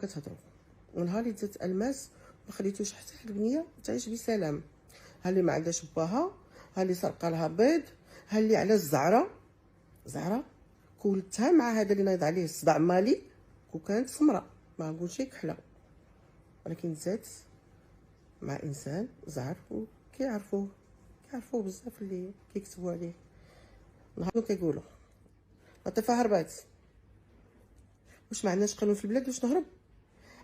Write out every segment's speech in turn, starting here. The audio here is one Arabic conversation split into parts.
كتهضروا، ونهار اللي دات الماس ما خليتوش حتى واحد البنيه تعيش بسلام. ها اللي ما عندهاش باها، ها اللي سرقه لها بيض، ها اللي على زعره كولتها مع هذا اللي نايض عليه الصداع مالي، وكانت سمراء ما نقولش لك كحله، ولكن زات مع انسان زعر وكيعرفوه بزاف اللي كيكتبوا عليه. نهار كيقولوا لطيفه هربات، واش ما عندناش قانون في البلاد واش نهرب؟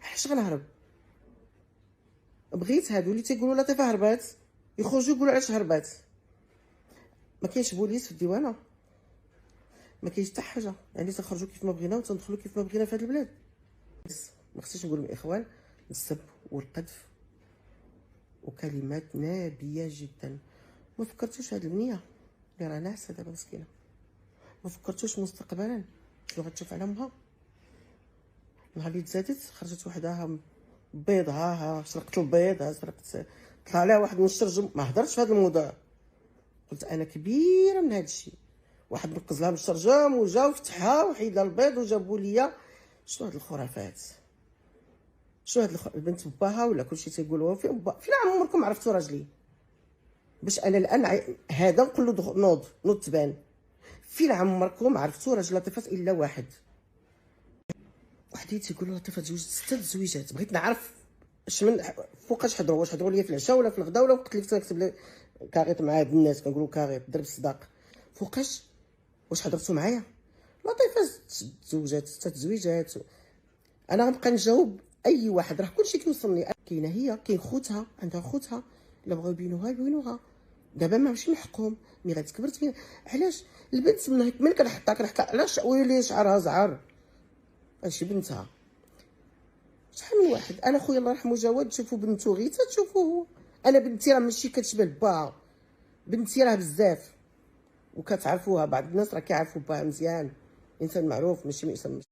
علاش غنهرب؟ بغيت هادو اللي تيقولوا لطيفه هربات يخرجوا يقولوا علاش هربات. ما كاينش بوليس في الديوانه، ما كاينش حتى حاجه، يعني تنخرجوا كيف ما بغينا وتندخلوا كيف ما بغينا في هذه البلاد. ما خصنيش نقول الاخوان السب والقذف وكلمات نابيه جدا. ما فكرتوش هاد البنيه اللي راه ناعسه دابا مسكينه؟ ما فكرتوش مستقبلا شنو غتشوف على امها؟ نهار اللي تزادت خرجت وحدها بيض، ها سرقت البيض، ها سرقت، طلع لها واحد من الشرجم. ما هضرتش في هذا الموضوع، قلت انا كبيره من هذا الشيء. واحد نقز لها من الشرجم وجا وفتحها وحيد لها البيض وجابوا ليا. شنو هاد الخرافات؟ شنو هاد البنت باها ولا كلشي تيقولوها فين عمركم عرفتوا راجلي؟ باش انا الان هذا نقول له نوض تبان. فين عمركم عرفتوا راجل لطيفات الا واحد وحدين تيقولوا لطيفه تزوجت 6 تزويجات؟ بغيت نعرف اش من فوقاش حضروا، واش حضروا ليا في العشاء ولا في الغدا ولا وقت اللي كنت نكتب لي كاريط مع هاد الناس كنقولوا كاريط ضرب الصداق؟ فوقاش؟ واش حضرتوا معايا؟ لطيفه تزوجات 6 تزويجات. انا غنبقى نجاوب اي واحد، راه كلشي كيوصلني. كاينه هي، كاين خوتها، عندها خوتها، الا بغاو يبينوها. دابا ماشي من حقهم، ملي غتكبر تبين. علاش البنت من كنحطها علاش ويلي شعرها زعر؟ هادشي بنتها. شحال من واحد، انا خويا الله يرحمه جواد تشوفوا بنتو غير تشوفوه هو. انا بنتي راه ماشي كتشبه باها، بنتي راه بزاف وكتعرفوها. بعض الناس راه كيعرفوا باها مزيان، انسان معروف ماشي